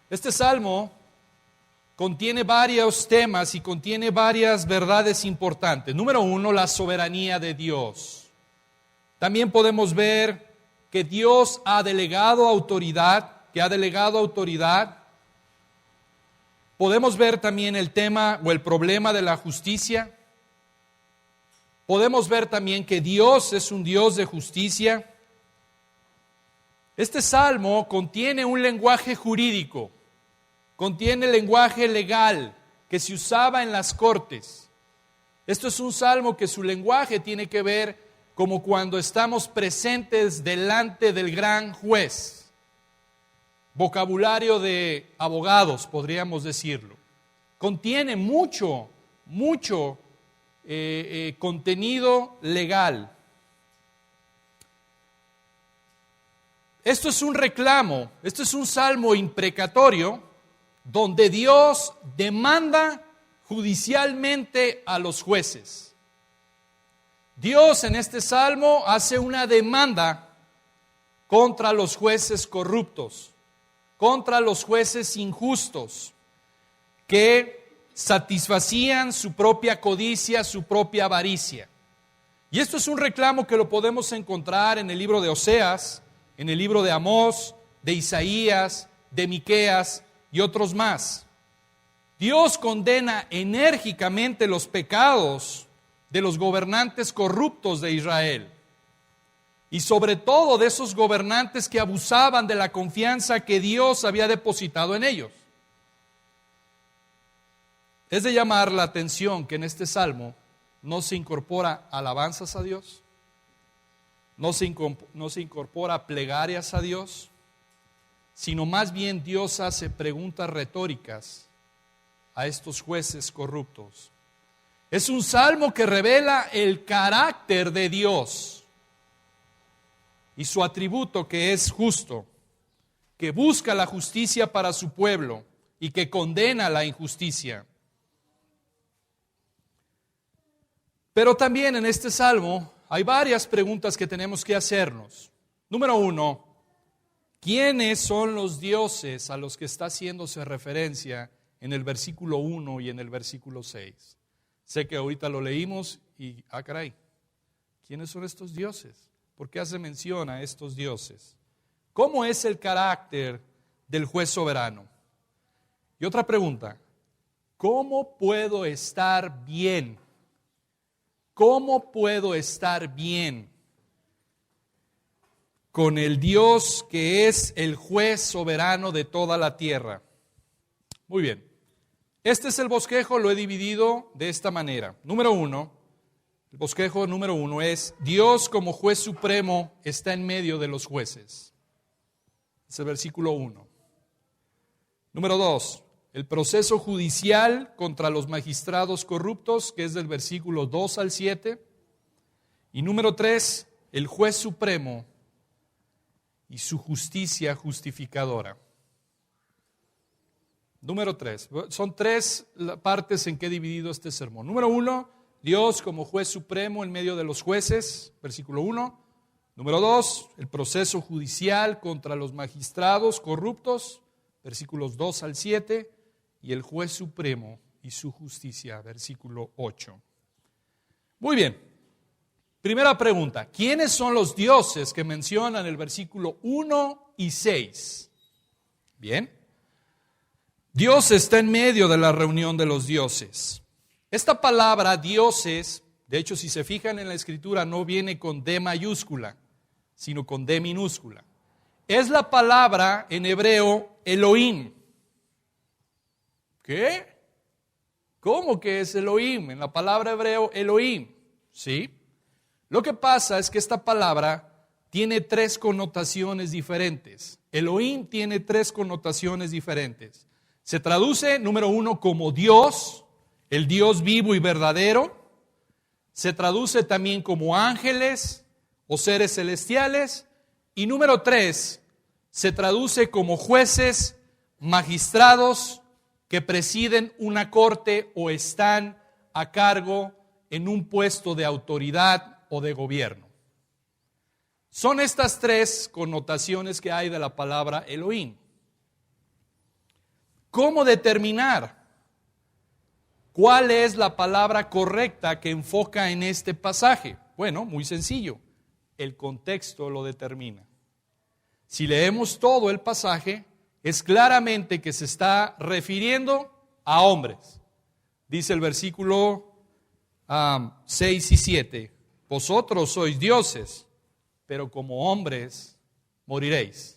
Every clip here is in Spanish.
Este salmo contiene varios temas y contiene varias verdades importantes. Número uno, la soberanía de Dios. También podemos ver que Dios ha delegado autoridad, Podemos ver también el tema o el problema de la justicia. Podemos ver también que Dios es un Dios de justicia. Este salmo contiene un lenguaje jurídico, contiene lenguaje legal que se usaba en las cortes. Esto es un salmo que su lenguaje tiene que ver como cuando estamos presentes delante del gran juez. Vocabulario de abogados, podríamos decirlo. Contiene mucho contenido legal. Esto es un reclamo, esto es un salmo imprecatorio donde Dios demanda judicialmente a los jueces. Dios en este salmo hace una demanda contra los jueces corruptos, contra los jueces injustos, que satisfacían su propia codicia, su propia avaricia. Y esto es un reclamo que lo podemos encontrar en el libro de Oseas, en el libro de Amós, de Isaías, de Miqueas y otros más. Dios condena enérgicamente los pecados de los gobernantes corruptos de Israel. Y sobre todo de esos gobernantes que abusaban de la confianza que Dios había depositado en ellos. Es de llamar la atención que en este salmo no se incorpora alabanzas a Dios, no se incorpora plegarias a Dios, sino más bien Dios hace preguntas retóricas a estos jueces corruptos. Es un salmo que revela el carácter de Dios y su atributo que es justo, que busca la justicia para su pueblo y que condena la injusticia. Pero también en este salmo hay varias preguntas que tenemos que hacernos. Número uno, ¿quiénes son los dioses a los que está haciéndose referencia en el versículo 1 y en el versículo 6? Sé que ahorita lo leímos y, caray, ¿quiénes son estos dioses? ¿Por qué hace mención a estos dioses? ¿Cómo es el carácter del juez soberano? Y otra pregunta, ¿cómo puedo estar bien? ¿Cómo puedo estar bien con el Dios que es el juez soberano de toda la tierra? Muy bien, este es el bosquejo, lo he dividido de esta manera. Número uno, el bosquejo número uno es: Dios como juez supremo está en medio de los jueces. Es el versículo 1. Número 2, el proceso judicial contra los magistrados corruptos, que es del versículo 2 al 7. Y número 3, el juez supremo y su justicia justificadora. Número 3, son 3 partes en que he dividido este sermón. Número 1, Dios como juez supremo en medio de los jueces, versículo 1. Número 2, el proceso judicial contra los magistrados corruptos, versículos 2 al 7. Y el juez supremo y su justicia, versículo 8. Muy bien, primera pregunta, ¿quiénes son los dioses que mencionan el versículo 1 y 6? Bien, Dios está en medio de la reunión de los dioses. Esta palabra dioses, de hecho si se fijan en la escritura, no viene con D mayúscula, sino con D minúscula. Es la palabra en hebreo Elohim. ¿Qué? ¿Cómo que es Elohim? En la palabra hebreo Elohim, ¿sí? Lo que pasa es que esta palabra tiene 3 connotaciones diferentes. Elohim tiene 3 connotaciones diferentes. Se traduce, número 1, como Dios, el Dios vivo y verdadero. Se traduce también como ángeles o seres celestiales. Y número 3, se traduce como jueces, magistrados, que presiden una corte o están a cargo en un puesto de autoridad o de gobierno. Son estas 3 connotaciones que hay de la palabra Elohim. ¿cómo determinar cuál es la palabra correcta que enfoca en este pasaje? Bueno, muy sencillo. El contexto lo determina. Si leemos todo el pasaje, es claramente que se está refiriendo a hombres. Dice el versículo 6 y 7. Vosotros sois dioses, pero como hombres moriréis.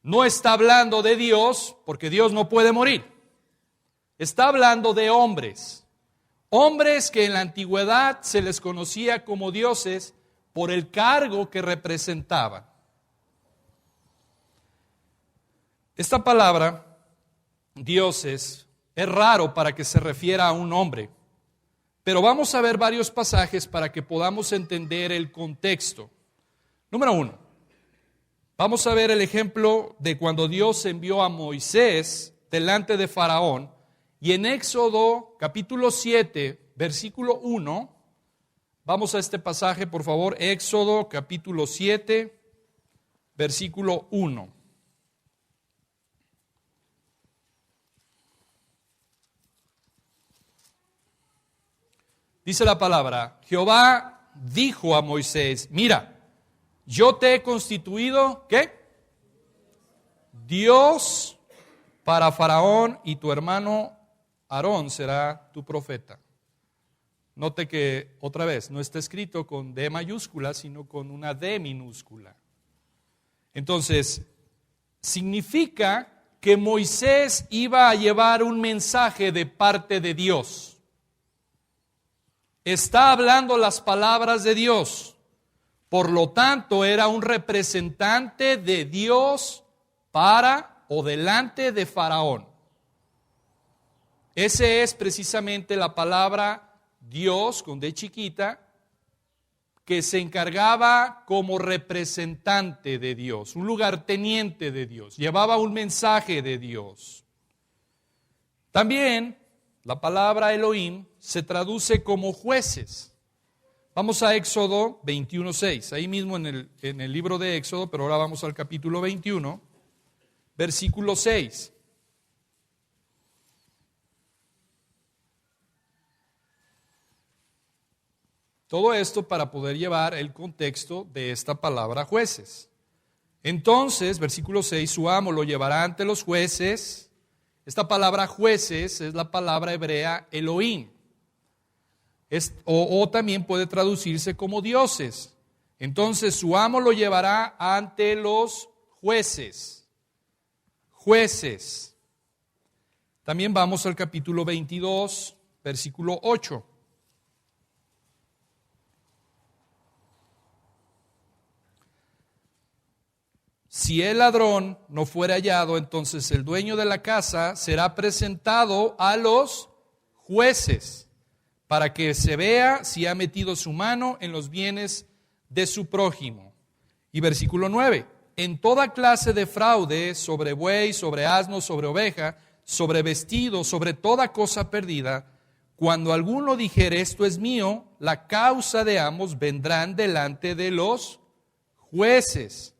No está hablando de Dios, porque Dios no puede morir. Está hablando de hombres. Hombres que en la antigüedad se les conocía como dioses por el cargo que representaban. Esta palabra, dioses, es raro para que se refiera a un hombre, pero vamos a ver varios pasajes para que podamos entender el contexto. Número 1, vamos a ver el ejemplo de cuando Dios envió a Moisés delante de Faraón, y en Éxodo capítulo 7, versículo 1, vamos a este pasaje, por favor, Éxodo capítulo 7, versículo 1. Dice la palabra, Jehová dijo a Moisés, mira, yo te he constituido, ¿qué? Dios para Faraón, y tu hermano Aarón será tu profeta. Note que, otra vez, no está escrito con D mayúscula, sino con una D minúscula. Entonces, significa que Moisés iba a llevar un mensaje de parte de Dios. Está hablando las palabras de Dios. Por lo tanto, era un representante de Dios para o delante de Faraón. Ese es precisamente la palabra Dios, con D chiquita, que se encargaba como representante de Dios, un lugarteniente de Dios, llevaba un mensaje de Dios. También la palabra Elohim se traduce como jueces. Vamos a Éxodo 21:6, ahí mismo en el libro de Éxodo, pero ahora vamos al capítulo 21, versículo 6. Todo esto para poder llevar el contexto de esta palabra jueces. Entonces, versículo 6, su amo lo llevará ante los jueces. Esta palabra jueces es la palabra hebrea Elohim. O también puede traducirse como dioses. Entonces su amo lo llevará ante los jueces. Jueces. También vamos al capítulo 22, versículo 8. Si el ladrón no fuera hallado, entonces el dueño de la casa será presentado a los jueces para que se vea si ha metido su mano en los bienes de su prójimo. Y versículo 9, en toda clase de fraude, sobre buey, sobre asno, sobre oveja, sobre vestido, sobre toda cosa perdida, cuando alguno dijere esto es mío, la causa de ambos vendrán delante de los jueces.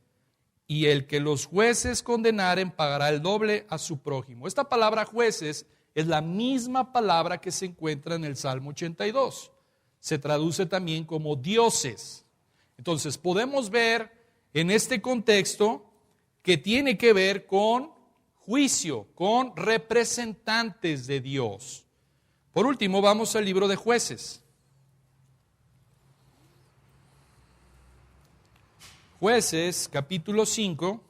Y el que los jueces condenaren pagará el doble a su prójimo. Esta palabra jueces es la misma palabra que se encuentra en el Salmo 82. Se traduce también como dioses. Entonces podemos ver en este contexto que tiene que ver con juicio, con representantes de Dios. Por último, vamos al libro de Jueces. Jueces, capítulo 5,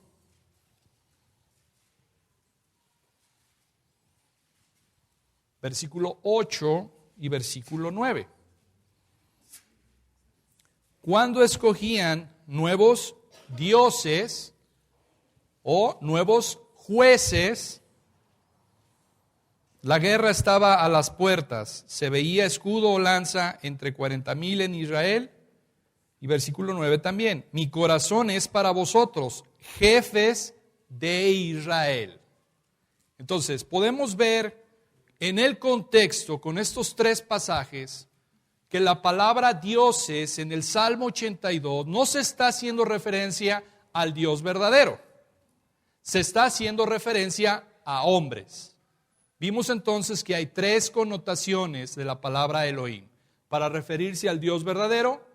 versículo 8 y versículo 9. Cuando escogían nuevos dioses o nuevos jueces, la guerra estaba a las puertas. Se veía escudo o lanza entre 40,000 en Israel. Y versículo 9 también, mi corazón es para vosotros, jefes de Israel. Entonces, podemos ver en el contexto, con estos tres pasajes, que la palabra dioses en el Salmo 82 no se está haciendo referencia al Dios verdadero. Se está haciendo referencia a hombres. Vimos entonces que hay tres connotaciones de la palabra Elohim, para referirse al Dios verdadero,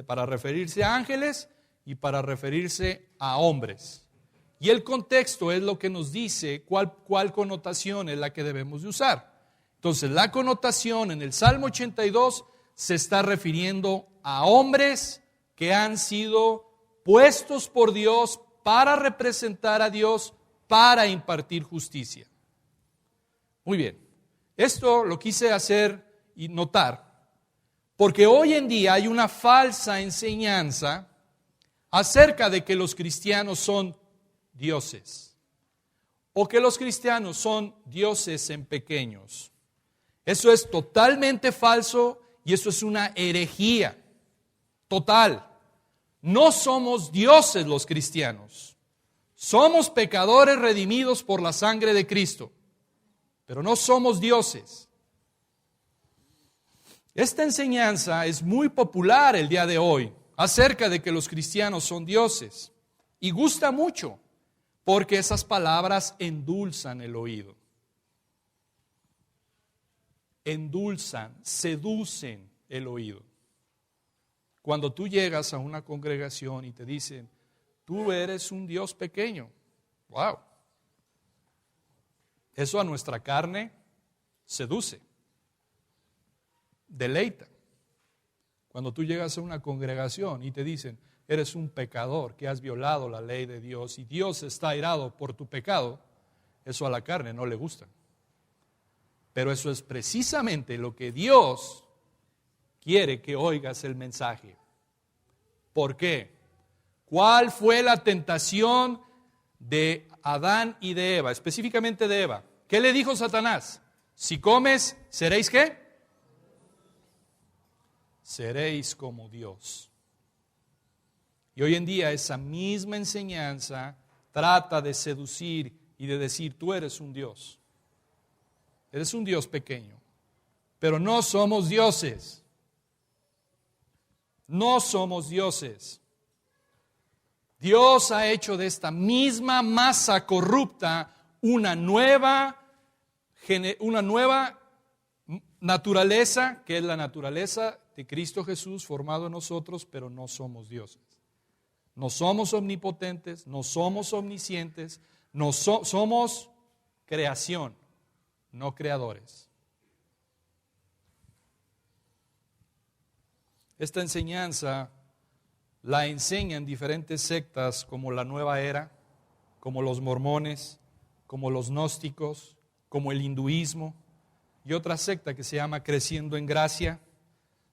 para referirse a ángeles y para referirse a hombres. Y el contexto es lo que nos dice cuál connotación es la que debemos de usar. Entonces, la connotación en el Salmo 82 se está refiriendo a hombres que han sido puestos por Dios para representar a Dios, para impartir justicia. Muy bien, esto lo quise hacer y notar, porque hoy en día hay una falsa enseñanza acerca de que los cristianos son dioses, o que los cristianos son dioses en pequeños. Eso es totalmente falso y eso es una herejía total. No somos dioses los cristianos. Somos pecadores redimidos por la sangre de Cristo, pero no somos dioses. Esta enseñanza es muy popular el día de hoy acerca de que los cristianos son dioses y gusta mucho porque esas palabras endulzan el oído. Endulzan, seducen el oído. Cuando tú llegas a una congregación y te dicen, tú eres un Dios pequeño, wow, eso a nuestra carne seduce, deleita. Cuando tú llegas a una congregación y te dicen, eres un pecador que has violado la ley de Dios y Dios está airado por tu pecado, eso a la carne no le gusta. Pero eso es precisamente lo que Dios quiere que oigas el mensaje. ¿Por qué? ¿Cuál fue la tentación de Adán y de Eva, específicamente de Eva? ¿Qué le dijo Satanás? Si comes, ¿seréis qué? Seréis como Dios. Y hoy en día esa misma enseñanza trata de seducir y de decir, tú eres un Dios. Eres un Dios pequeño, pero no somos dioses. No somos dioses. Dios ha hecho de esta misma masa corrupta una nueva naturaleza, que es la naturaleza de Cristo Jesús formado en nosotros, pero no somos dioses. No somos omnipotentes, no somos omniscientes, somos creación, no creadores. Esta enseñanza la enseñan diferentes sectas como la Nueva Era, como los mormones, como los gnósticos, como el hinduismo y otra secta que se llama Creciendo en Gracia,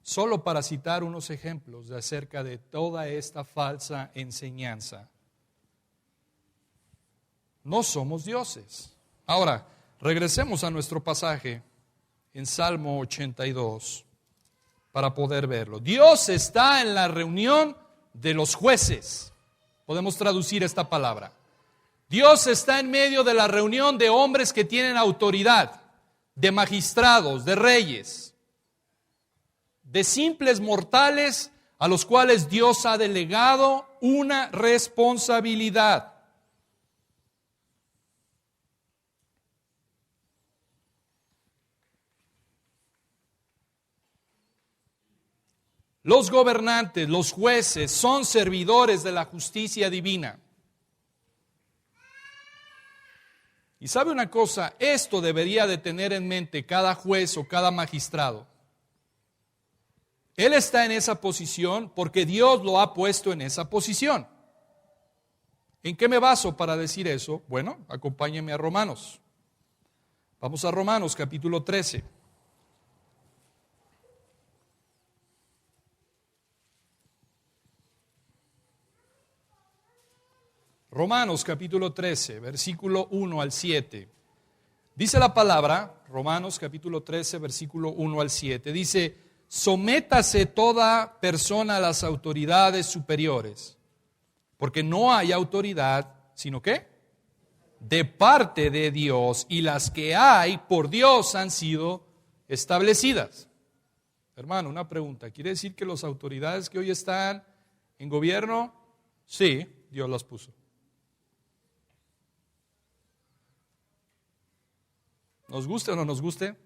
solo para citar unos ejemplos de acerca de toda esta falsa enseñanza. No somos dioses. Ahora, regresemos a nuestro pasaje en Salmo 82 para poder verlo. Dios está en la reunión de los jueces. Podemos traducir esta palabra. Dios está en medio de la reunión de hombres que tienen autoridad, de magistrados, de reyes, de simples mortales a los cuales Dios ha delegado una responsabilidad. Los gobernantes, los jueces, son servidores de la justicia divina. Y sabe una cosa, esto debería de tener en mente cada juez o cada magistrado. Él está en esa posición porque Dios lo ha puesto en esa posición. ¿En qué me baso para decir eso? Bueno, acompáñenme a Romanos. Vamos a Romanos capítulo 13. Romanos capítulo 13, versículo 1 al 7. Dice la palabra, Romanos capítulo 13, versículo 1 al 7. Dice, sométase toda persona a las autoridades superiores, porque no hay autoridad, sino ¿qué? De parte de Dios, y las que hay por Dios han sido establecidas. Hermano, una pregunta, ¿quiere decir que las autoridades que hoy están en gobierno? Sí, Dios las puso. Nos guste o no nos guste,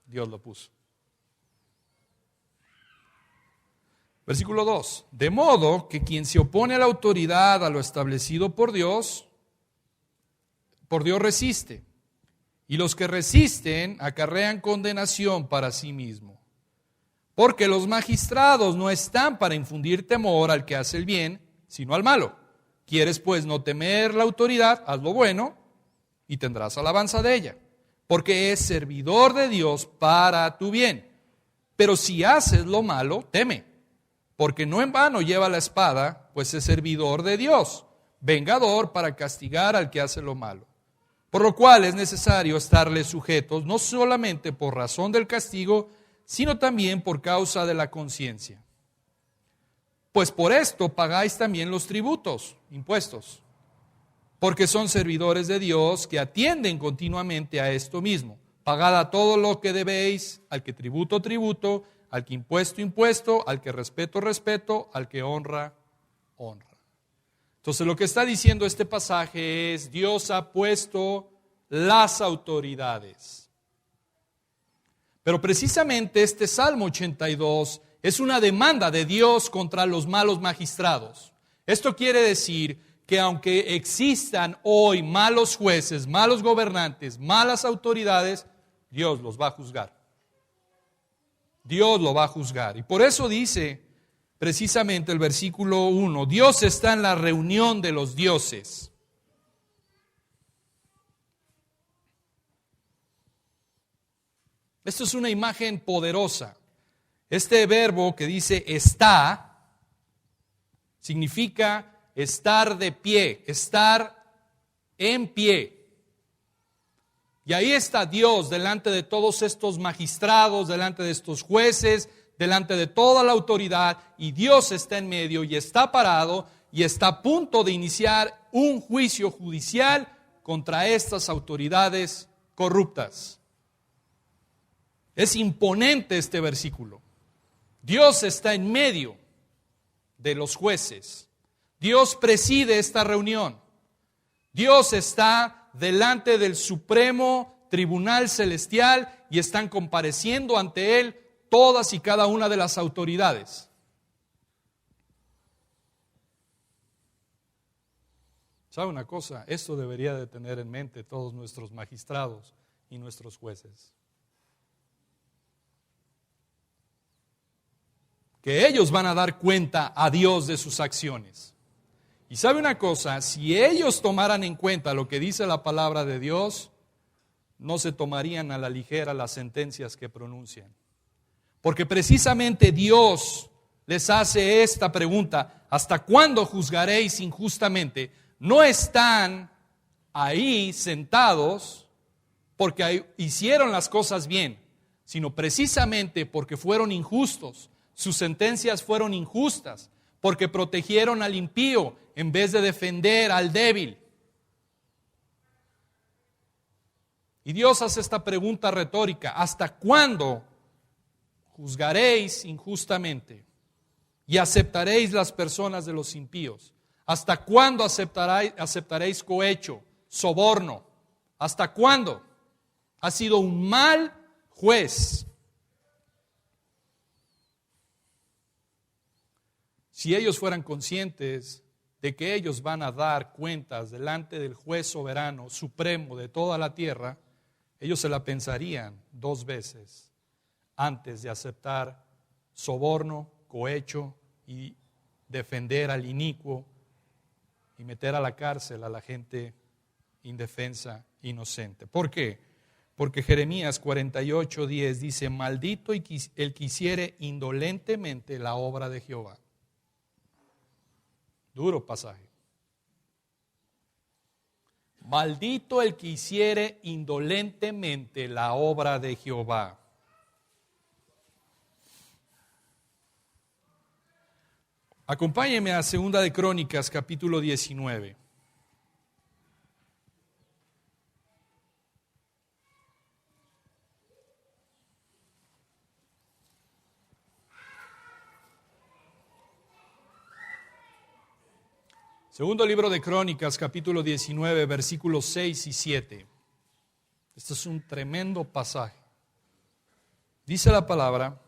Dios lo puso. Versículo 2. De modo que quien se opone a la autoridad, a lo establecido por Dios resiste. Y los que resisten acarrean condenación para sí mismo. Porque los magistrados no están para infundir temor al que hace el bien, sino al malo. ¿Quieres pues no temer la autoridad? Haz lo bueno y tendrás alabanza de ella. Porque es servidor de Dios para tu bien. Pero si haces lo malo, teme. Porque no en vano lleva la espada, pues es servidor de Dios, vengador para castigar al que hace lo malo. Por lo cual es necesario estarles sujetos, no solamente por razón del castigo, sino también por causa de la conciencia. Pues por esto pagáis también los tributos, impuestos, porque son servidores de Dios que atienden continuamente a esto mismo. Pagad a todo lo que debéis, al que tributo, tributo, al que impuesto, impuesto, al que respeto, respeto, al que honra, honra. Entonces lo que está diciendo este pasaje es: Dios ha puesto las autoridades. Pero precisamente este Salmo 82 es una demanda de Dios contra los malos magistrados. Esto quiere decir que aunque existan hoy malos jueces, malos gobernantes, malas autoridades, Dios los va a juzgar. Dios lo va a juzgar. Y por eso dice precisamente el versículo 1, Dios está en la reunión de los dioses. Esto es una imagen poderosa. Este verbo que dice está, significa estar de pie, estar en pie. Y ahí está Dios delante de todos estos magistrados, delante de estos jueces, delante de toda la autoridad, y Dios está en medio y está parado y está a punto de iniciar un juicio judicial contra estas autoridades corruptas. Es imponente este versículo. Dios está en medio de los jueces. Dios preside esta reunión. Dios está delante del supremo tribunal celestial y están compareciendo ante Él todas y cada una de las autoridades. ¿Sabe una cosa? Esto debería de tener en mente todos nuestros magistrados y nuestros jueces. Que ellos van a dar cuenta a Dios de sus acciones. Y sabe una cosa, si ellos tomaran en cuenta lo que dice la palabra de Dios, no se tomarían a la ligera las sentencias que pronuncian. Porque precisamente Dios les hace esta pregunta: ¿hasta cuándo juzgaréis injustamente? No están ahí sentados porque hicieron las cosas bien, sino precisamente porque fueron injustos. Sus sentencias fueron injustas porque protegieron al impío en vez de defender al débil. Y Dios hace esta pregunta retórica: ¿hasta cuándo juzgaréis injustamente y aceptaréis las personas de los impíos? ¿Hasta cuándo aceptaréis cohecho, soborno? ¿Hasta cuándo? Ha sido un mal juez. Si ellos fueran conscientes de que ellos van a dar cuentas delante del juez soberano, supremo de toda la tierra, ellos se la pensarían 2 veces antes de aceptar soborno, cohecho y defender al inicuo y meter a la cárcel a la gente indefensa, inocente. ¿Por qué? Porque Jeremías 48:10 dice: maldito el que hiciere indolentemente la obra de Jehová. Duro pasaje. Maldito el que hiciere indolentemente la obra de Jehová. Acompáñenme a 2 de Crónicas, capítulo 19. Segundo libro de Crónicas, capítulo 19, versículos 6 y 7. Este es un tremendo pasaje. Dice la palabra,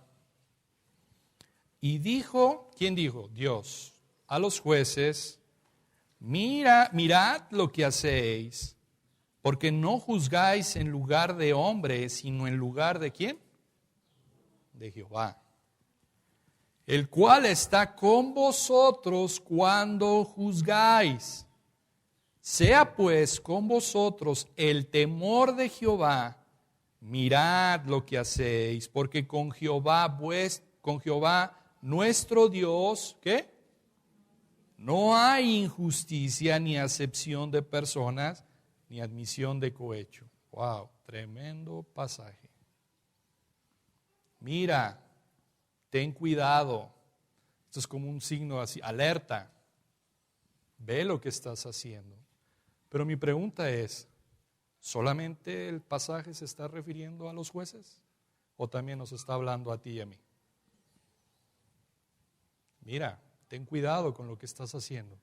y dijo, ¿quién dijo? Dios, a los jueces, mirad lo que hacéis, porque no juzgáis en lugar de hombres, sino en lugar de ¿quién? De Jehová, el cual está con vosotros cuando juzgáis. Sea pues con vosotros el temor de Jehová. Mirad lo que hacéis, porque con Jehová nuestro Dios, ¿qué? No hay injusticia ni acepción de personas, ni admisión de cohecho. Wow, tremendo pasaje. Mira, ten cuidado. Esto es como un signo así, alerta. Ve lo que estás haciendo. Pero mi pregunta es, ¿solamente el pasaje se está refiriendo a los jueces? ¿O también nos está hablando a ti y a mí? Mira, ten cuidado con lo que estás haciendo,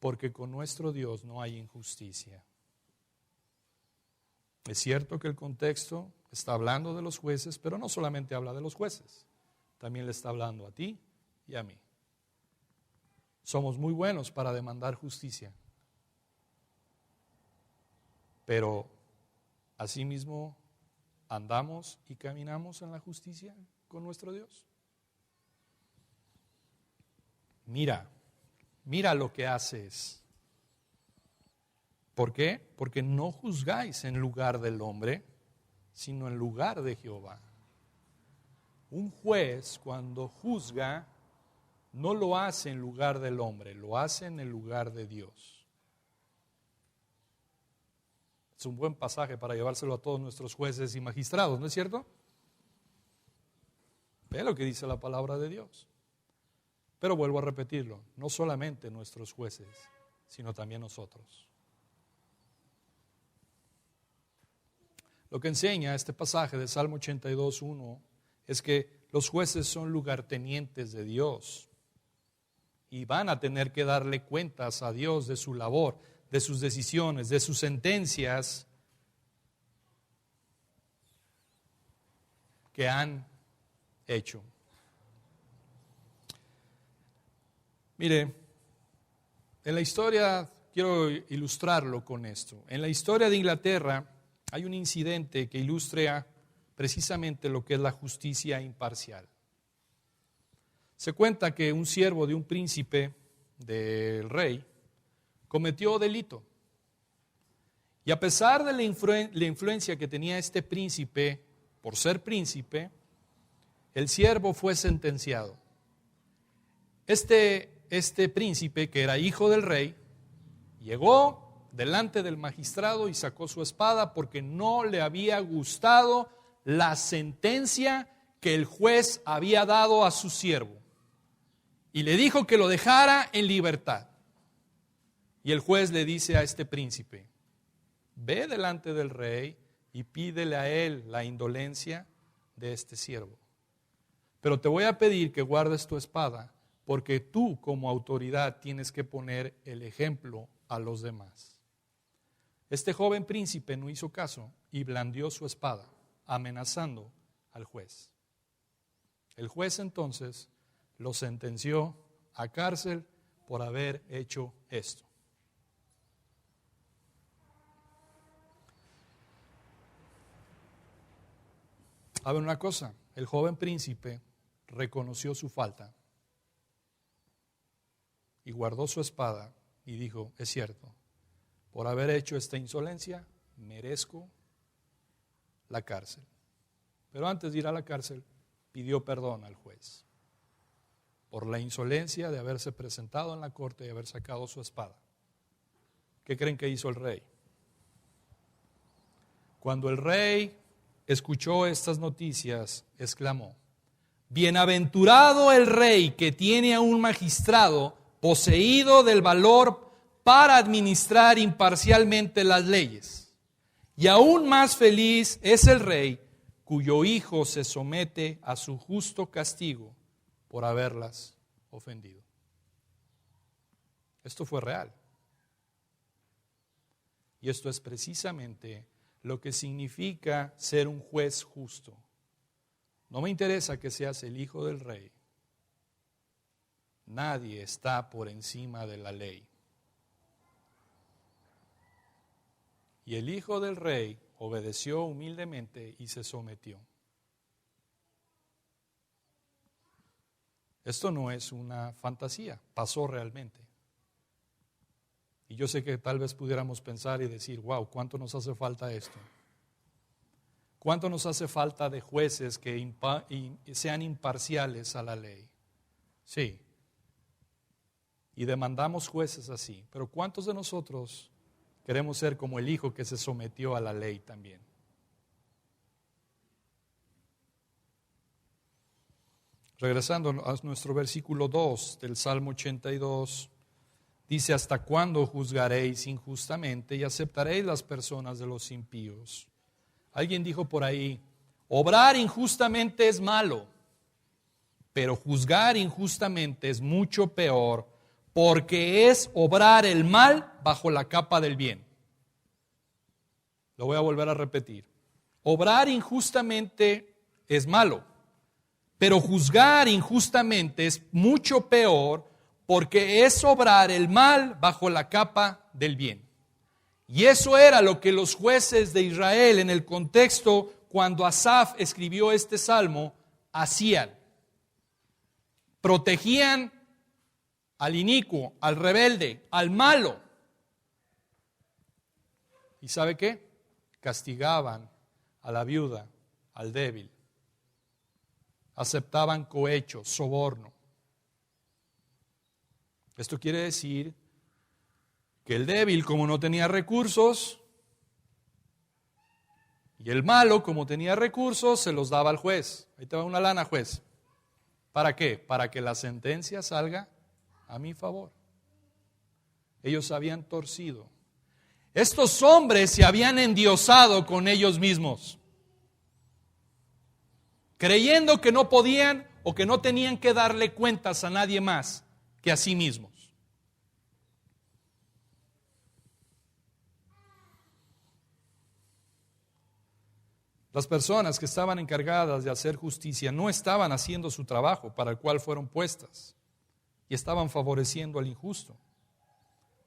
porque con nuestro Dios no hay injusticia. Es cierto que el contexto está hablando de los jueces, pero no solamente habla de los jueces, también le está hablando a ti y a mí. Somos muy buenos para demandar justicia, pero asimismo andamos y caminamos en la justicia con nuestro Dios. Mira lo que haces. ¿Por qué? Porque no juzgáis en lugar del hombre, sino en lugar de Jehová. Un juez cuando juzga no lo hace en lugar del hombre, lo hace en el lugar de Dios. Es un buen pasaje para llevárselo a todos nuestros jueces y magistrados, ¿no es cierto? Ve lo que dice la palabra de Dios. Pero vuelvo a repetirlo, no solamente nuestros jueces, sino también nosotros. Lo que enseña este pasaje de Salmo 82:1 es que los jueces son lugartenientes de Dios y van a tener que darle cuentas a Dios de su labor, de sus decisiones, de sus sentencias que han hecho. Mire, en la historia, quiero ilustrarlo con esto. En la historia de Inglaterra hay un incidente que ilustra precisamente lo que es la justicia imparcial. Se cuenta que un siervo de un príncipe del rey cometió delito. Y a pesar de la influencia que tenía este príncipe, por ser príncipe, el siervo fue sentenciado. Este príncipe, que era hijo del rey, llegó delante del magistrado y sacó su espada porque no le había gustado la sentencia que el juez había dado a su siervo. Y le dijo que lo dejara en libertad. Y el juez le dice a este príncipe, ve delante del rey y pídele a él la indolencia de este siervo. Pero te voy a pedir que guardes tu espada, porque tú como autoridad tienes que poner el ejemplo a los demás. Este joven príncipe no hizo caso y blandió su espada, amenazando al juez. El juez entonces lo sentenció a cárcel por haber hecho esto. A ver una cosa, el joven príncipe reconoció su falta y guardó su espada y dijo, es cierto, por haber hecho esta insolencia merezco la cárcel. Pero antes de ir a la cárcel pidió perdón al juez por la insolencia de haberse presentado en la corte y haber sacado su espada. ¿Qué creen que hizo el rey? Cuando el rey escuchó estas noticias, exclamó, bienaventurado el rey que tiene a un magistrado poseído del valor para administrar imparcialmente las leyes. Y aún más feliz es el rey cuyo hijo se somete a su justo castigo por haberlas ofendido. Esto fue real. Y esto es precisamente lo que significa ser un juez justo. No me interesa que seas el hijo del rey. Nadie está por encima de la ley. Y el hijo del rey obedeció humildemente y se sometió. Esto no es una fantasía, pasó realmente. Y yo sé que tal vez pudiéramos pensar y decir, wow, ¿cuánto nos hace falta esto? ¿Cuánto nos hace falta de jueces que sean imparciales a la ley? Sí. Y demandamos jueces así. Pero ¿cuántos de nosotros queremos ser como el hijo que se sometió a la ley también? Regresando a nuestro versículo 2 del Salmo 82, dice, ¿hasta cuándo juzgaréis injustamente y aceptaréis las personas de los impíos? Alguien dijo por ahí, obrar injustamente es malo, pero juzgar injustamente es mucho peor, porque es obrar el mal bajo la capa del bien. Lo voy a volver a repetir. Obrar injustamente es malo, pero juzgar injustamente es mucho peor, porque es obrar el mal bajo la capa del bien. Y eso era lo que los jueces de Israel, en el contexto cuando Asaf escribió este salmo, hacían. Protegían al inicuo, al rebelde, al malo. ¿Y sabe qué? Castigaban a la viuda, al débil. Aceptaban cohecho, soborno. Esto quiere decir que el débil, como no tenía recursos, y el malo, como tenía recursos, se los daba al juez. Ahí te va una lana, juez. ¿Para qué? Para que la sentencia salga a mi favor. Ellos habían torcido. Estos hombres se habían endiosado con ellos mismos, creyendo que no podían o que no tenían que darle cuentas a nadie más que a sí mismos. Las personas que estaban encargadas de hacer justicia no estaban haciendo su trabajo para el cual fueron puestas y estaban favoreciendo al injusto.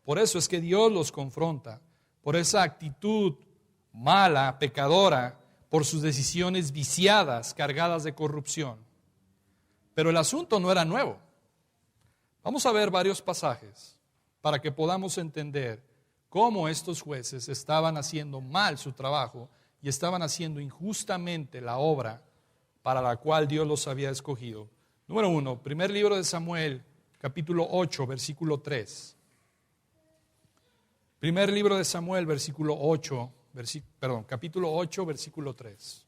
Por eso es que Dios los confronta, por esa actitud mala, pecadora, por sus decisiones viciadas, cargadas de corrupción. Pero el asunto no era nuevo. Vamos a ver varios pasajes para que podamos entender cómo estos jueces estaban haciendo mal su trabajo y estaban haciendo injustamente la obra para la cual Dios los había escogido. Número 1, primer libro de Samuel, capítulo 8, versículo 3. Primer libro de Samuel, capítulo 8, versículo 3.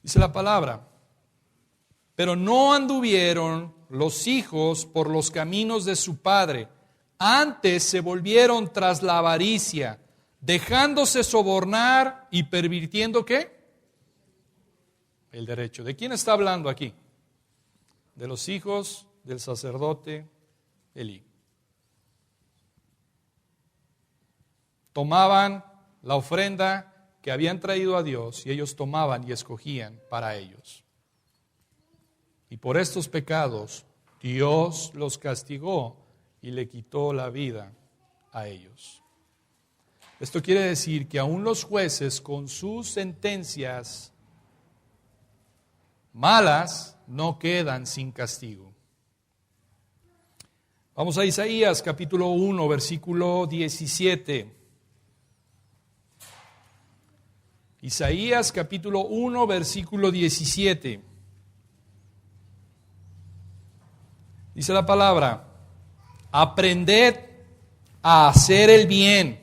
Dice la palabra, pero no anduvieron los hijos por los caminos de su padre, antes se volvieron tras la avaricia, dejándose sobornar y pervirtiendo ¿qué? El derecho. ¿De quién está hablando aquí? De los hijos del sacerdote Elí. Tomaban la ofrenda que habían traído a Dios y ellos tomaban y escogían para ellos. Y por estos pecados Dios los castigó y le quitó la vida a ellos. Esto quiere decir que aún los jueces con sus sentencias malas no quedan sin castigo. Vamos a Isaías capítulo 1, versículo 17. Isaías capítulo 1, versículo 17. Dice la palabra, aprended a hacer el bien,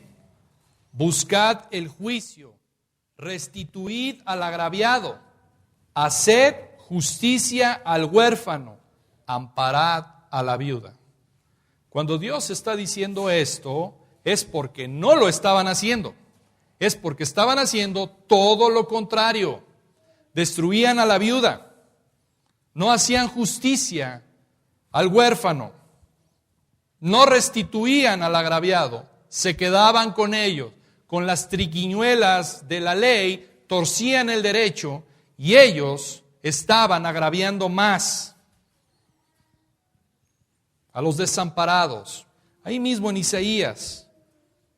buscad el juicio, restituid al agraviado, haced justicia al huérfano, amparad a la viuda. Cuando Dios está diciendo esto, es porque no lo estaban haciendo. Es porque estaban haciendo todo lo contrario. Destruían a la viuda. No hacían justicia al huérfano. no restituían al agraviado, se quedaban con ellos, con las triquiñuelas de la ley, torcían el derecho y ellos estaban agraviando más a los desamparados. Ahí mismo en Isaías,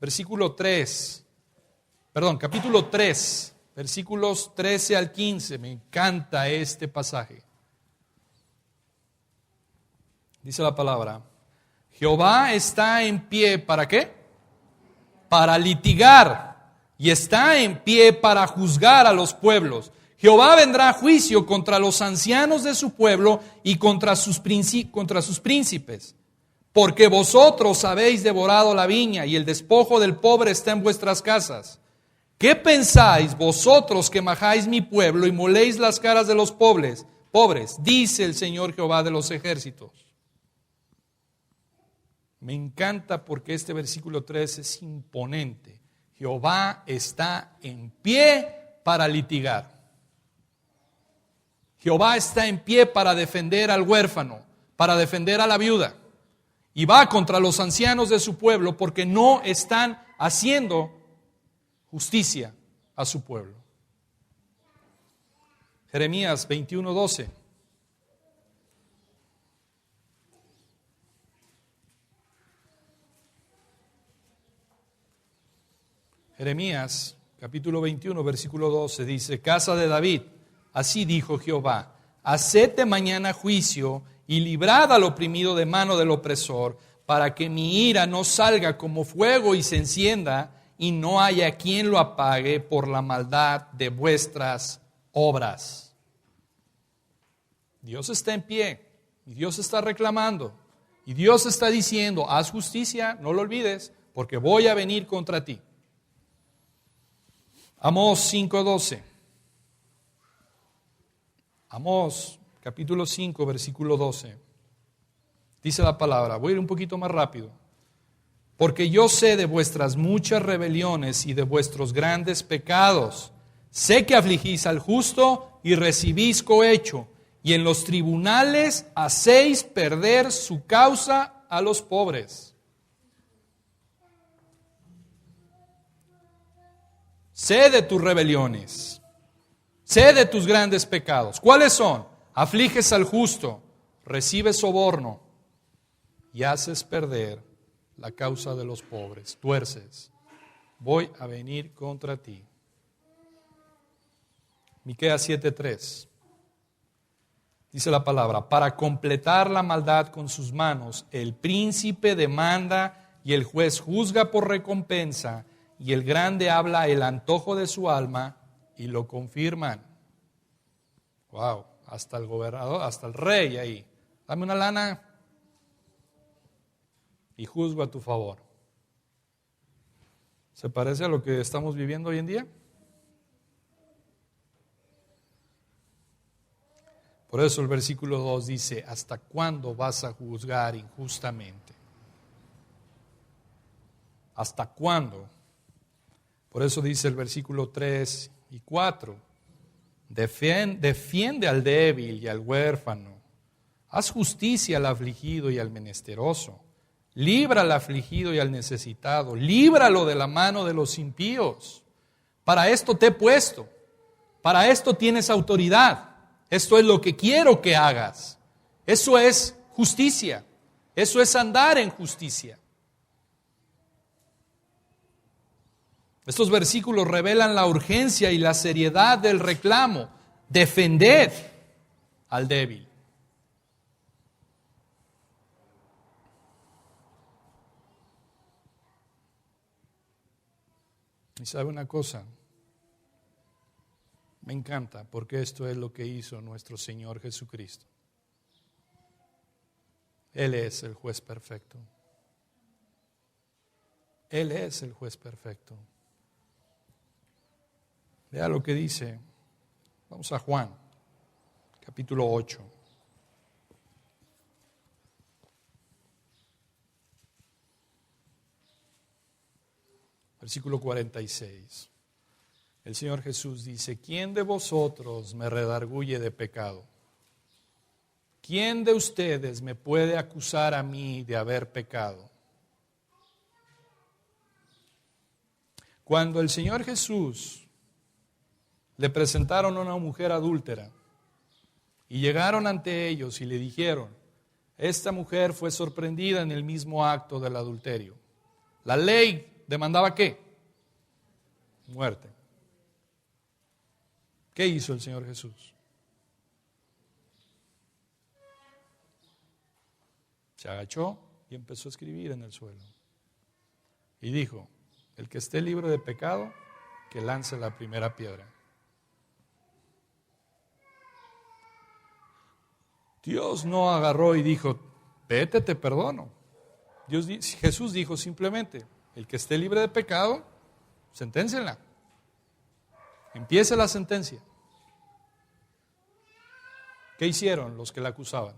capítulo 3, versículos 13 al 15, me encanta este pasaje. Dice la palabra: Jehová está en pie, ¿para qué? Para litigar, y está en pie para juzgar a los pueblos. Jehová vendrá a juicio contra los ancianos de su pueblo y contra sus príncipes. Porque vosotros habéis devorado la viña y el despojo del pobre está en vuestras casas. ¿Qué pensáis vosotros que majáis mi pueblo y moléis las caras de los pobres? Dice el Señor Jehová de los ejércitos. Me encanta porque este versículo 3 es imponente. Jehová está en pie para litigar. Jehová está en pie para defender al huérfano, para defender a la viuda. Y va contra los ancianos de su pueblo porque no están haciendo justicia a su pueblo. Jeremías 21:12. Jeremías capítulo 21, versículo 12 dice: Casa de David, así dijo Jehová, haced mañana juicio y librad al oprimido de mano del opresor, para que mi ira no salga como fuego y se encienda, y no haya quien lo apague por la maldad de vuestras obras. Dios está en pie, y Dios está reclamando, y Dios está diciendo: haz justicia, no lo olvides, porque voy a venir contra ti. Amós 5:12. Amós capítulo 5, versículo 12. Dice la palabra, voy a ir un poquito más rápido. Porque yo sé de vuestras muchas rebeliones y de vuestros grandes pecados. Sé que afligís al justo y recibís cohecho, y en los tribunales hacéis perder su causa a los pobres. Sé de tus rebeliones, sé de tus grandes pecados. ¿Cuáles son? Afliges al justo, recibes soborno y haces perder la causa de los pobres. Tuerces, voy a venir contra ti. Miqueas 7:3. Dice la palabra: para completar la maldad con sus manos, el príncipe demanda y el juez juzga por recompensa, y el grande habla el antojo de su alma y lo confirman. Wow, hasta el gobernador, hasta el rey ahí. Dame una lana y juzgo a tu favor. ¿Se parece a lo que estamos viviendo hoy en día? Por eso el versículo 2 dice: ¿hasta cuándo vas a juzgar injustamente? ¿Hasta cuándo? Por eso dice el versículo 3 y 4, defiende al débil y al huérfano, haz justicia al afligido y al menesteroso, libra al afligido y al necesitado, líbralo de la mano de los impíos. Para esto te he puesto, para esto tienes autoridad, esto es lo que quiero que hagas. Eso es justicia, eso es andar en justicia. Estos versículos revelan la urgencia y la seriedad del reclamo. Defender al débil. Y sabe una cosa, me encanta porque esto es lo que hizo nuestro Señor Jesucristo. Él es el juez perfecto. Él es el juez perfecto. Vea lo que dice. Vamos a Juan, capítulo 8. Versículo 46. El Señor Jesús dice: ¿quién de vosotros me redarguye de pecado? ¿quién de ustedes me puede acusar a mí de haber pecado? Cuando el Señor Jesús le presentaron a una mujer adúltera y llegaron ante ellos y le dijeron, esta mujer fue sorprendida en el mismo acto del adulterio. La ley demandaba ¿qué? Muerte. ¿Qué hizo el Señor Jesús? Se agachó y empezó a escribir en el suelo. Y dijo, el que esté libre de pecado, que lance la primera piedra. Dios no agarró y dijo, vete, te perdono. Jesús dijo simplemente, el que esté libre de pecado, senténcienla. Empiece la sentencia. ¿Qué hicieron los que la acusaban?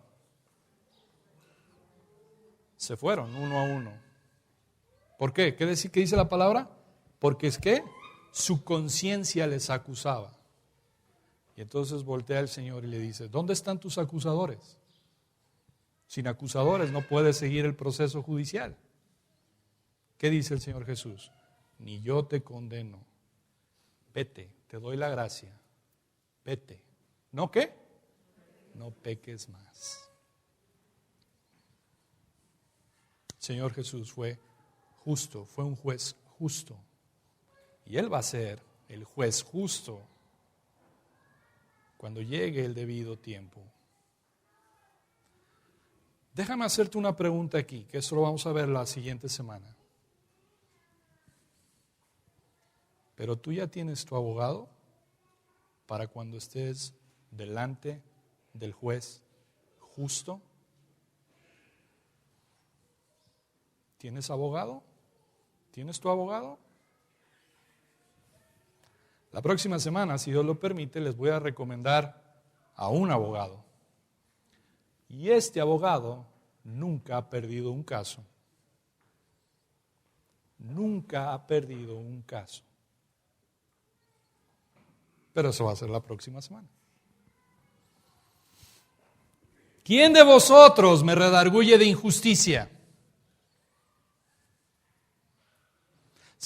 Se fueron uno a uno. ¿Por qué? ¿Qué dice la palabra? Porque es que su conciencia les acusaba. Y entonces voltea el Señor y le dice, ¿dónde están tus acusadores? Sin acusadores no puedes seguir el proceso judicial. ¿Qué dice el Señor Jesús? Ni yo te condeno. Vete, te doy la gracia. Vete. ¿No qué? No peques más. El Señor Jesús fue justo, fue un juez justo. Y Él va a ser el juez justo cuando llegue el debido tiempo. Déjame hacerte una pregunta aquí, que eso lo vamos a ver la siguiente semana. Pero tú ya tienes tu abogado para cuando estés delante del juez justo. ¿Tienes abogado? ¿Tienes tu abogado? La próxima semana, si Dios lo permite, les voy a recomendar a un abogado. Y este abogado nunca ha perdido un caso. Nunca ha perdido un caso. Pero eso va a ser la próxima semana. ¿Quién de vosotros me redarguye de injusticia?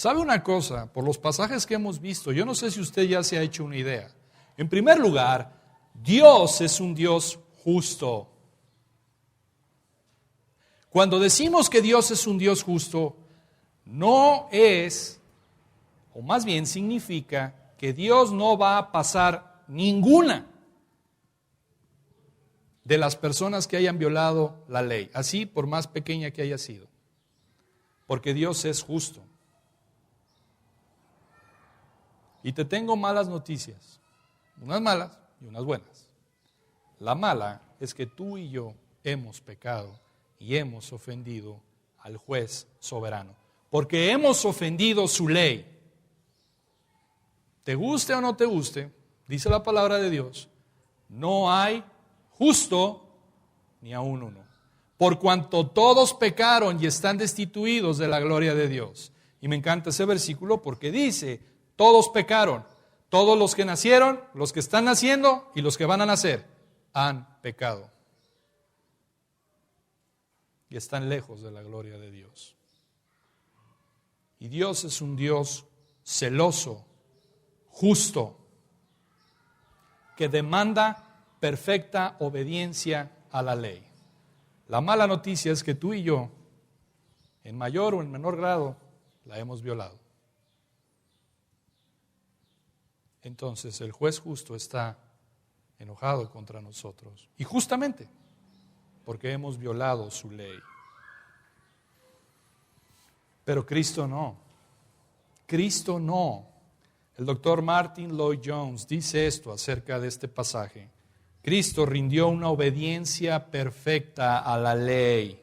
¿Sabe una cosa? Por los pasajes que hemos visto, yo no sé si usted ya se ha hecho una idea. En primer lugar, Dios es un Dios justo. Cuando decimos que Dios es un Dios justo, no es, o más bien significa, que Dios no va a pasar ninguna de las personas que hayan violado la ley, así por más pequeña que haya sido, porque Dios es justo. Y te tengo malas noticias, unas malas y unas buenas. La mala es que tú y yo hemos pecado y hemos ofendido al juez soberano, porque hemos ofendido su ley. Te guste o no te guste, dice la palabra de Dios, no hay justo ni aun uno, por cuanto todos pecaron y están destituidos de la gloria de Dios. Y me encanta ese versículo porque dice, todos pecaron, todos los que nacieron, los que están naciendo y los que van a nacer, han pecado. Y están lejos de la gloria de Dios. Y Dios es un Dios celoso, justo, que demanda perfecta obediencia a la ley. La mala noticia es que tú y yo, en mayor o en menor grado, la hemos violado. Entonces el juez justo está enojado contra nosotros. Y justamente porque hemos violado su ley. Pero Cristo no. Cristo no. El doctor Martin Lloyd-Jones dice esto acerca de este pasaje. Cristo rindió una obediencia perfecta a la ley.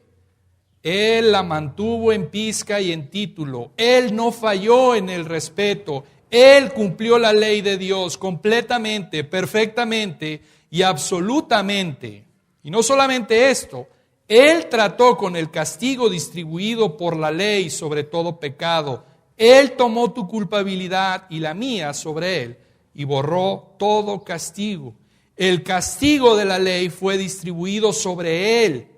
Él la mantuvo en pizca y en título. Él no falló en el respeto. Él cumplió la ley de Dios completamente, perfectamente y absolutamente. Y no solamente esto, Él trató con el castigo distribuido por la ley sobre todo pecado. Él tomó tu culpabilidad y la mía sobre Él y borró todo castigo. El castigo de la ley fue distribuido sobre Él.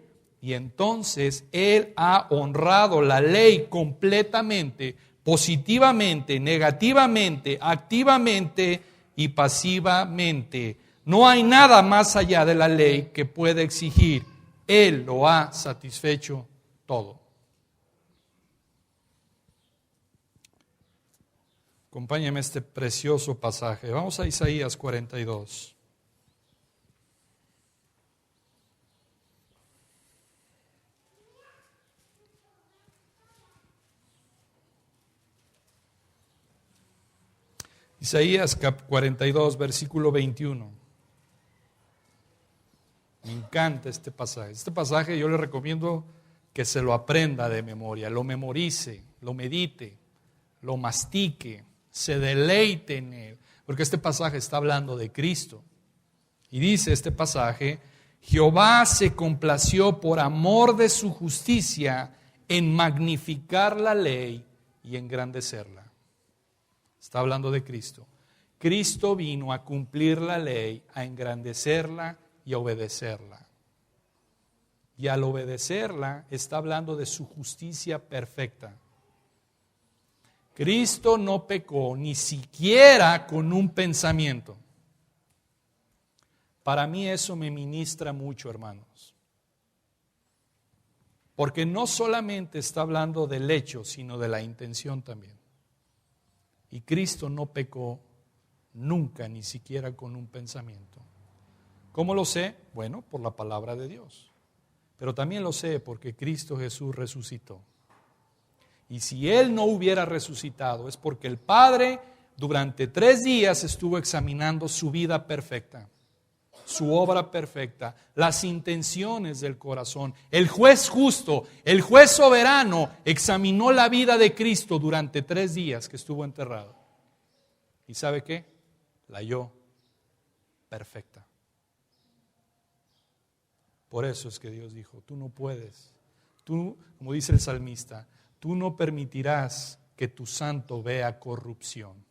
Y entonces Él ha honrado la ley completamente, positivamente, negativamente, activamente y pasivamente. No hay nada más allá de la ley que pueda exigir. Él lo ha satisfecho todo. Acompáñame a este precioso pasaje. Vamos a Isaías 42. Isaías 42, versículo 21. Me encanta este pasaje. Este pasaje yo le recomiendo que se lo aprenda de memoria, lo memorice, lo medite, lo mastique, se deleite en él. Porque este pasaje está hablando de Cristo. Y dice este pasaje: Jehová se complació por amor de su justicia en magnificar la ley y engrandecerla. Está hablando de Cristo. Cristo vino a cumplir la ley, a engrandecerla y a obedecerla. Y al obedecerla está hablando de su justicia perfecta. Cristo no pecó ni siquiera con un pensamiento. Para mí eso me ministra mucho, hermanos. Porque no solamente está hablando del hecho, sino de la intención también. Y Cristo no pecó nunca, ni siquiera con un pensamiento. ¿Cómo lo sé? Bueno, por la palabra de Dios. Pero también lo sé porque Cristo Jesús resucitó. Y si Él no hubiera resucitado, es porque el Padre durante 3 días estuvo examinando su vida perfecta, su obra perfecta, las intenciones del corazón. El juez justo, el juez soberano, examinó la vida de Cristo durante 3 días que estuvo enterrado. ¿Y sabe qué? La halló perfecta. Por eso es que Dios dijo: tú no puedes, tú, como dice el salmista, tú no permitirás que tu santo vea corrupción.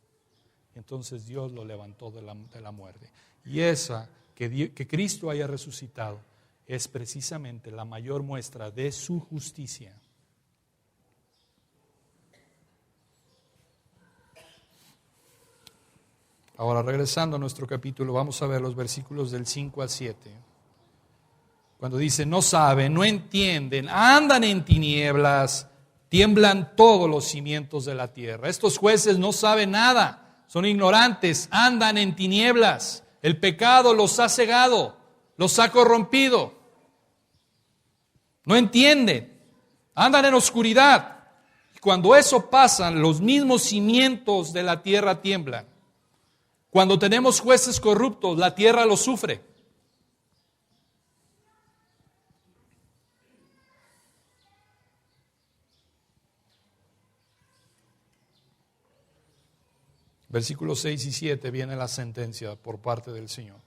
Entonces Dios lo levantó de la muerte. Y esa que Cristo haya resucitado es precisamente la mayor muestra de su justicia. Ahora, regresando a nuestro capítulo, vamos a ver los versículos del 5 al 7. Cuando dice: no saben, no entienden, andan en tinieblas, tiemblan todos los cimientos de la tierra. Estos jueces no saben nada, son ignorantes, andan en tinieblas. El pecado los ha cegado, los ha corrompido. No entienden, andan en oscuridad. Y cuando eso pasa, los mismos cimientos de la tierra tiemblan. Cuando tenemos jueces corruptos, la tierra lo sufre. Versículos 6 y 7 viene la sentencia por parte del Señor.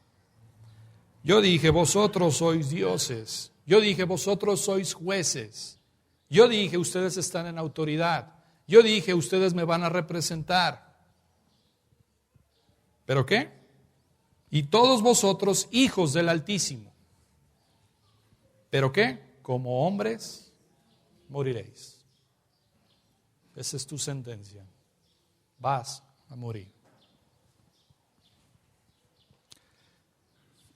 Yo dije: vosotros sois dioses. Yo dije: vosotros sois jueces. Yo dije: ustedes están en autoridad. Yo dije: ustedes me van a representar. ¿Pero qué? Y todos vosotros hijos del Altísimo. ¿Pero qué? Como hombres moriréis. Esa es tu sentencia. Vas a morir.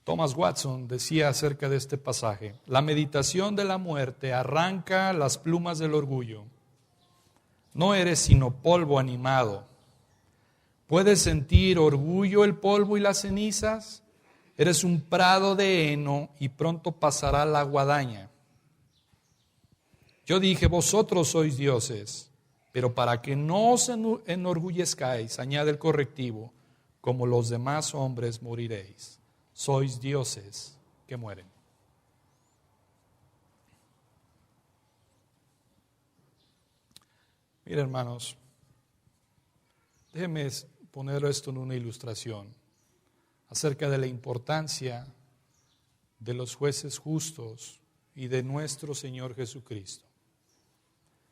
Thomas Watson decía acerca de este pasaje: la meditación de la muerte arranca las plumas del orgullo. No eres sino polvo animado. ¿Puedes sentir orgullo el polvo y las cenizas? Eres un prado de heno y pronto pasará la guadaña. Yo dije: vosotros sois dioses. Pero para que no os enorgullezcáis, añade el correctivo: como los demás hombres moriréis. Sois dioses que mueren. Mira, hermanos, déjenme poner esto en una ilustración acerca de la importancia de los jueces justos y de nuestro Señor Jesucristo.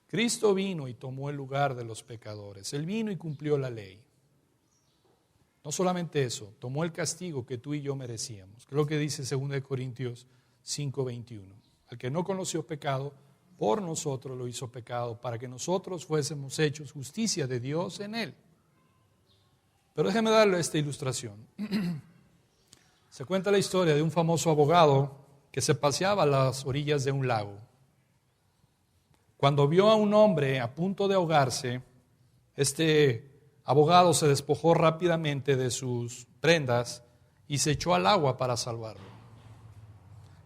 Cristo vino y tomó el lugar de los pecadores. Él vino y cumplió la ley. No solamente eso, tomó el castigo que tú y yo merecíamos. Creo que dice 2 Corintios 5:21. Al que no conoció pecado, por nosotros lo hizo pecado, para que nosotros fuésemos hechos justicia de Dios en él. Pero déjeme darle esta ilustración. Se cuenta la historia de un famoso abogado que se paseaba a las orillas de un lago. Cuando vio a un hombre a punto de ahogarse, este abogado se despojó rápidamente de sus prendas y se echó al agua para salvarlo.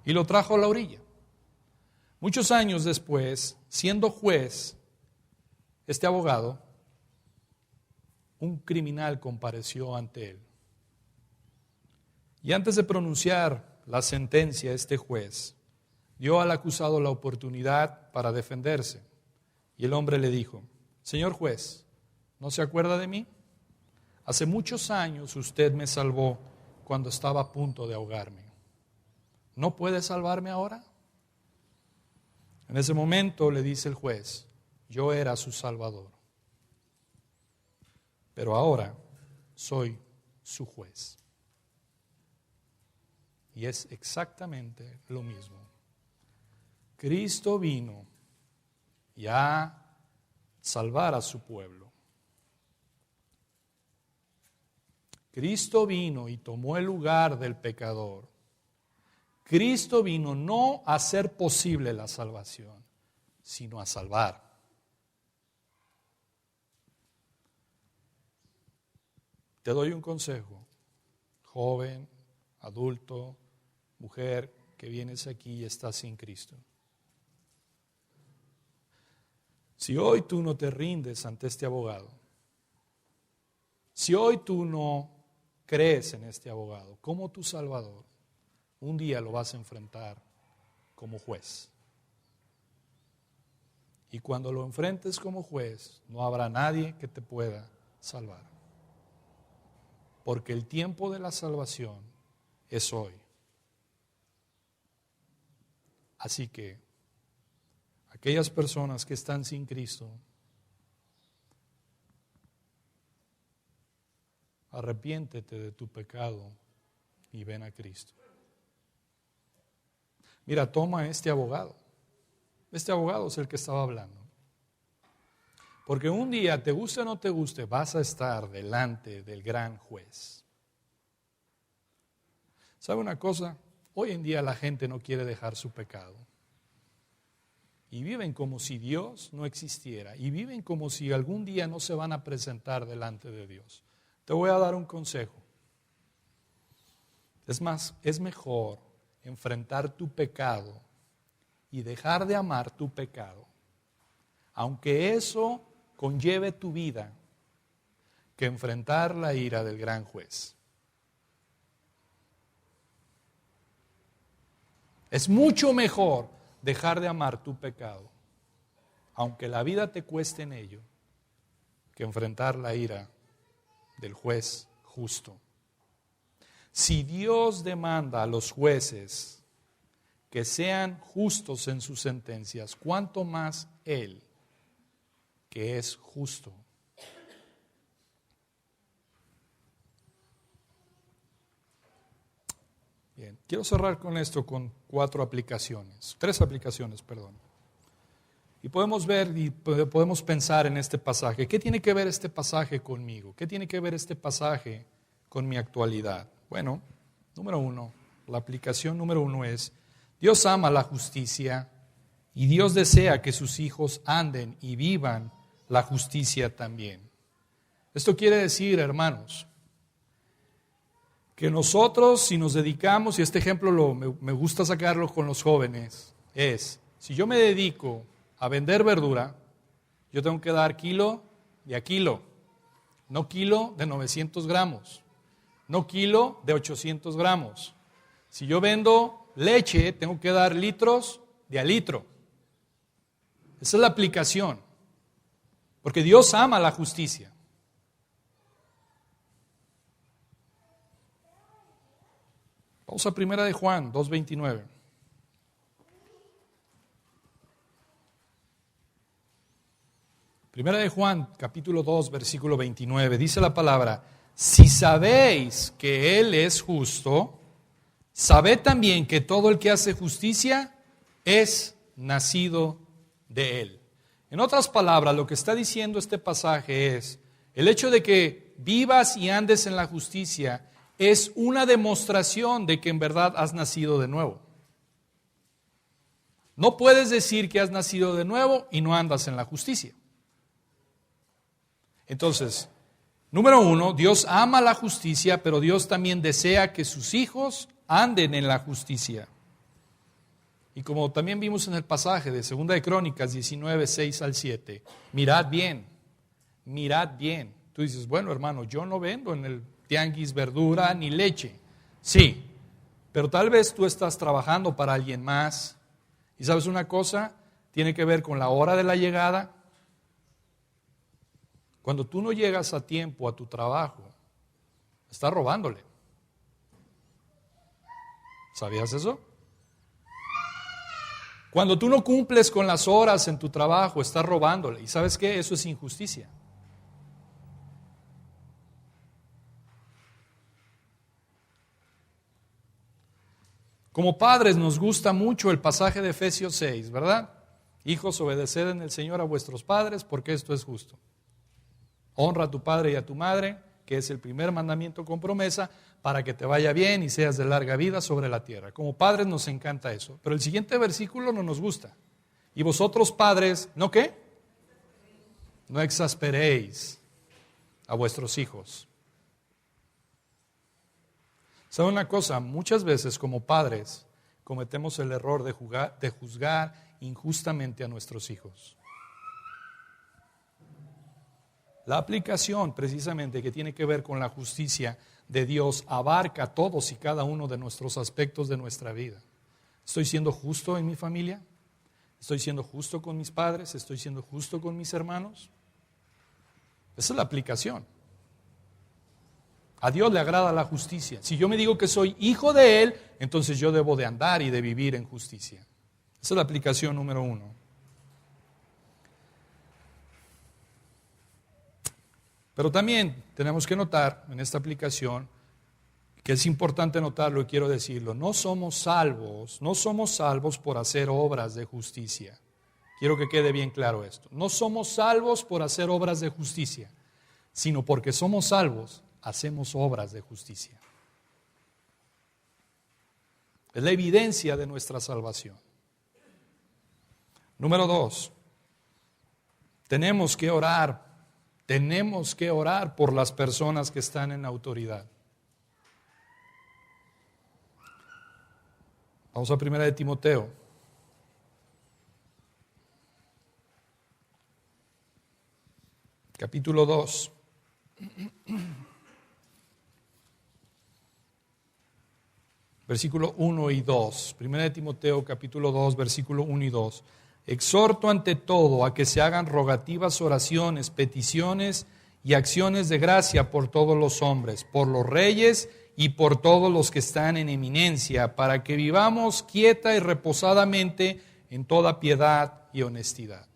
Y lo trajo a la orilla. Muchos años después, siendo juez, este abogado, un criminal compareció ante él. Y antes de pronunciar la sentencia, este juez dio al acusado la oportunidad para defenderse. Y el hombre le dijo: Señor juez, ¿no se acuerda de mí? Hace muchos años usted me salvó cuando estaba a punto de ahogarme. ¿No puede salvarme ahora? En ese momento le dice el juez: yo era su salvador, pero ahora soy su juez. Y es exactamente lo mismo. Cristo vino y a salvar a su pueblo. Cristo vino y tomó el lugar del pecador. Cristo vino no a hacer posible la salvación, sino a salvar. Te doy un consejo, joven, adulto, mujer, que vienes aquí y estás sin Cristo. Si hoy tú no te rindes ante este abogado, si hoy tú no crees en este abogado como tu Salvador, un día lo vas a enfrentar como juez. Y cuando lo enfrentes como juez, no habrá nadie que te pueda salvar. Porque el tiempo de la salvación es hoy. Así que aquellas personas que están sin Cristo, arrepiéntete de tu pecado y ven a Cristo. Mira, toma este abogado. Este abogado es el que estaba hablando. Porque un día, te guste o no te guste, vas a estar delante del gran juez. ¿Sabe una cosa? Hoy en día la gente no quiere dejar su pecado. Y viven como si Dios no existiera. Y viven como si algún día no se van a presentar delante de Dios. Te voy a dar un consejo. Es más, es mejor enfrentar tu pecado y dejar de amar tu pecado, aunque eso conlleve tu vida, que enfrentar la ira del gran juez. Es mucho mejor dejar de amar tu pecado, aunque la vida te cueste en ello, que enfrentar la ira del juez justo. Si Dios demanda a los jueces que sean justos en sus sentencias, ¿cuánto más Él, que es justo? Bien, quiero cerrar con esto, con 3 aplicaciones. Y podemos ver y podemos pensar en este pasaje. ¿Qué tiene que ver este pasaje conmigo? ¿Qué tiene que ver este pasaje con mi actualidad? Bueno, la aplicación número 1 es: Dios ama la justicia y Dios desea que sus hijos anden y vivan la justicia también. Esto quiere decir, hermanos, que nosotros, si nos dedicamos, y este ejemplo me gusta sacarlo con los jóvenes, es: si yo me dedico a vender verdura, yo tengo que dar kilo de a kilo, no kilo de 900 gramos, no kilo de 800 gramos. Si yo vendo leche, tengo que dar litros de a litro. Esa es la aplicación, porque Dios ama la justicia. Vamos a 1 de Juan 2:29. Primera de Juan, capítulo 2, versículo 29, dice la palabra: si sabéis que Él es justo, sabed también que todo el que hace justicia es nacido de Él. En otras palabras, lo que está diciendo este pasaje es, el hecho de que vivas y andes en la justicia es una demostración de que en verdad has nacido de nuevo. No puedes decir que has nacido de nuevo y no andas en la justicia. Entonces, número uno, Dios ama la justicia, pero Dios también desea que sus hijos anden en la justicia. Y como también vimos en el pasaje de 2 de Crónicas 19, 6 al 7, mirad bien, mirad bien. Tú dices, bueno hermano, yo no vendo en el tianguis verdura ni leche. Sí, pero tal vez tú estás trabajando para alguien más. Y sabes una cosa, tiene que ver con la hora de la llegada. Cuando tú no llegas a tiempo a tu trabajo, estás robándole. ¿Sabías eso? Cuando tú no cumples con las horas en tu trabajo, estás robándole. ¿Y sabes qué? Eso es injusticia. Como padres nos gusta mucho el pasaje de Efesios 6, ¿verdad? Hijos, obedeced en el Señor a vuestros padres, porque esto es justo. Honra a tu padre y a tu madre, que es el primer mandamiento con promesa, para que te vaya bien y seas de larga vida sobre la tierra. Como padres nos encanta eso, pero el siguiente versículo no nos gusta. Y vosotros padres, ¿no qué? No exasperéis a vuestros hijos. ¿Saben una cosa? Muchas veces como padres cometemos el error de juzgar injustamente a nuestros hijos. La aplicación precisamente que tiene que ver con la justicia de Dios abarca todos y cada uno de nuestros aspectos de nuestra vida. ¿Estoy siendo justo en mi familia? ¿Estoy siendo justo con mis padres? ¿Estoy siendo justo con mis hermanos? Esa es la aplicación. A Dios le agrada la justicia. Si yo me digo que soy hijo de Él, entonces yo debo de andar y de vivir en justicia. Esa es la aplicación número 1. Pero también tenemos que notar en esta aplicación, que es importante notarlo y quiero decirlo, no somos salvos por hacer obras de justicia. Quiero que quede bien claro esto. No somos salvos por hacer obras de justicia, sino porque somos salvos, hacemos obras de justicia. Es la evidencia de nuestra salvación. Número 2, tenemos que orar por las personas que están en autoridad. Vamos a 1 de Timoteo. Capítulo 2. Versículo 1 y 2. 1 de Timoteo, capítulo 2, versículo 1 y 2. Exhorto ante todo a que se hagan rogativas, oraciones, peticiones y acciones de gracia por todos los hombres, por los reyes y por todos los que están en eminencia, para que vivamos quieta y reposadamente en toda piedad y honestidad.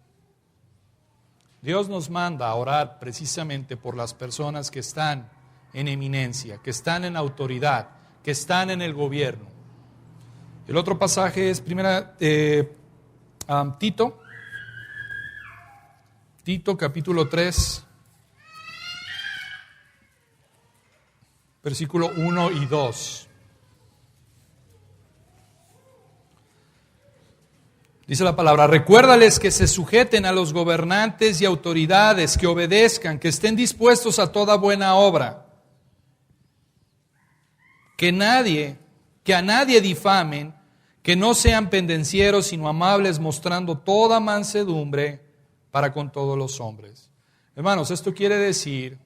Dios nos manda a orar precisamente por las personas que están en eminencia, que están en autoridad, que están en el gobierno. El otro pasaje es Tito capítulo 3, versículo 1 y 2. Dice la palabra, recuérdales que se sujeten a los gobernantes y autoridades, que obedezcan, que estén dispuestos a toda buena obra. Que a nadie difamen, que no sean pendencieros, sino amables, mostrando toda mansedumbre para con todos los hombres. Hermanos, esto quiere decir,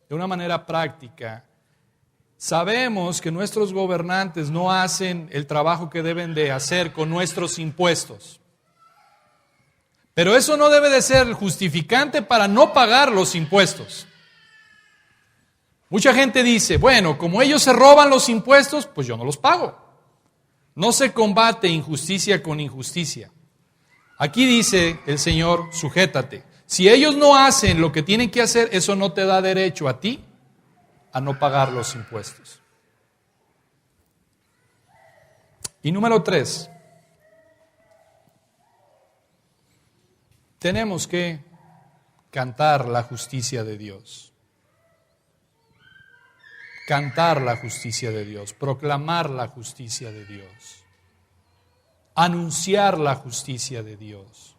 de una manera práctica, sabemos que nuestros gobernantes no hacen el trabajo que deben de hacer con nuestros impuestos. Pero eso no debe de ser el justificante para no pagar los impuestos. Mucha gente dice, bueno, como ellos se roban los impuestos, pues yo no los pago. No se combate injusticia con injusticia. Aquí dice el Señor, sujétate. Si ellos no hacen lo que tienen que hacer, eso no te da derecho a ti a no pagar los impuestos. Y número 3, tenemos que cantar la justicia de Dios. Cantar la justicia de Dios, proclamar la justicia de Dios, anunciar la justicia de Dios.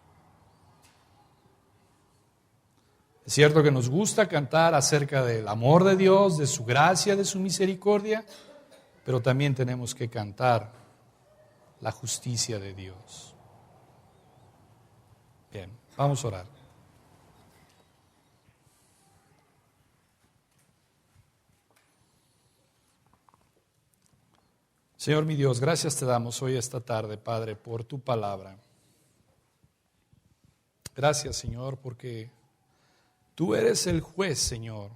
Es cierto que nos gusta cantar acerca del amor de Dios, de su gracia, de su misericordia, pero también tenemos que cantar la justicia de Dios. Bien, vamos a orar. Señor mi Dios, gracias te damos hoy esta tarde, Padre, por tu palabra. Gracias, Señor, porque tú eres el juez, Señor.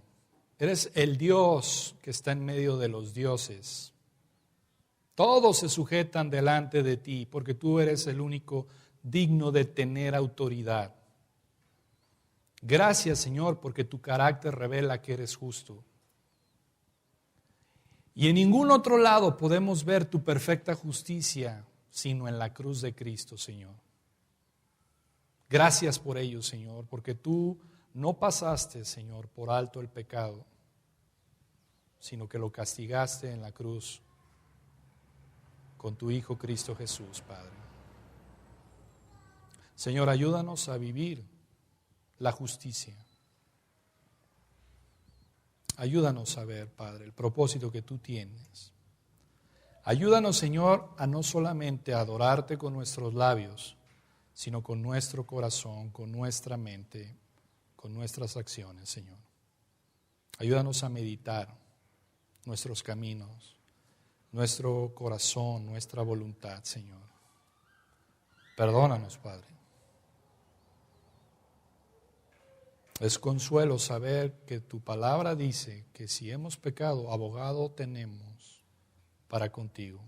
Eres el Dios que está en medio de los dioses. Todos se sujetan delante de ti, porque tú eres el único digno de tener autoridad. Gracias, Señor, porque tu carácter revela que eres justo. Y en ningún otro lado podemos ver tu perfecta justicia, sino en la cruz de Cristo, Señor. Gracias por ello, Señor, porque tú no pasaste, Señor, por alto el pecado, sino que lo castigaste en la cruz con tu Hijo Cristo Jesús, Padre. Señor, ayúdanos a vivir la justicia. Ayúdanos a ver, Padre, el propósito que tú tienes. Ayúdanos, Señor, a no solamente adorarte con nuestros labios, sino con nuestro corazón, con nuestra mente, con nuestras acciones, Señor. Ayúdanos a meditar nuestros caminos, nuestro corazón, nuestra voluntad, Señor. Perdónanos, Padre. Es consuelo saber que tu palabra dice que si hemos pecado, abogado tenemos para contigo,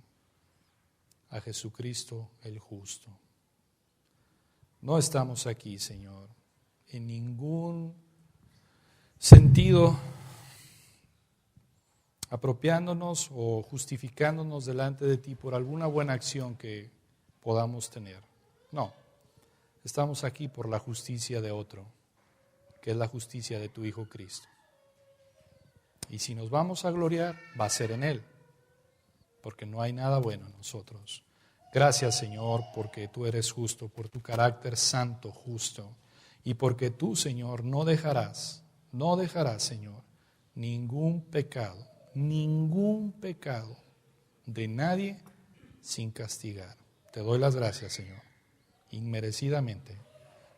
a Jesucristo el justo. No estamos aquí, Señor, en ningún sentido apropiándonos o justificándonos delante de ti por alguna buena acción que podamos tener. No, estamos aquí por la justicia de otro, que es la justicia de tu Hijo Cristo. Y si nos vamos a gloriar, va a ser en Él, porque no hay nada bueno en nosotros. Gracias, Señor, porque tú eres justo, por tu carácter santo, justo, y porque tú, Señor, no dejarás, Señor, ningún pecado de nadie sin castigar. Te doy las gracias, Señor, inmerecidamente,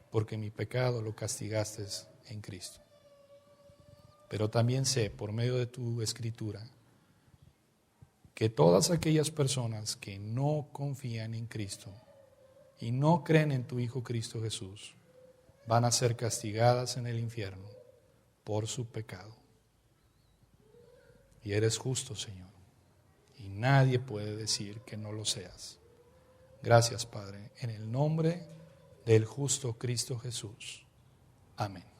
porque mi pecado lo castigaste en Cristo. Pero también sé, por medio de tu escritura, que todas aquellas personas que no confían en Cristo y no creen en tu Hijo Cristo Jesús, van a ser castigadas en el infierno por su pecado. Y eres justo, Señor, y nadie puede decir que no lo seas. Gracias, Padre, en el nombre del justo Cristo Jesús. Amén.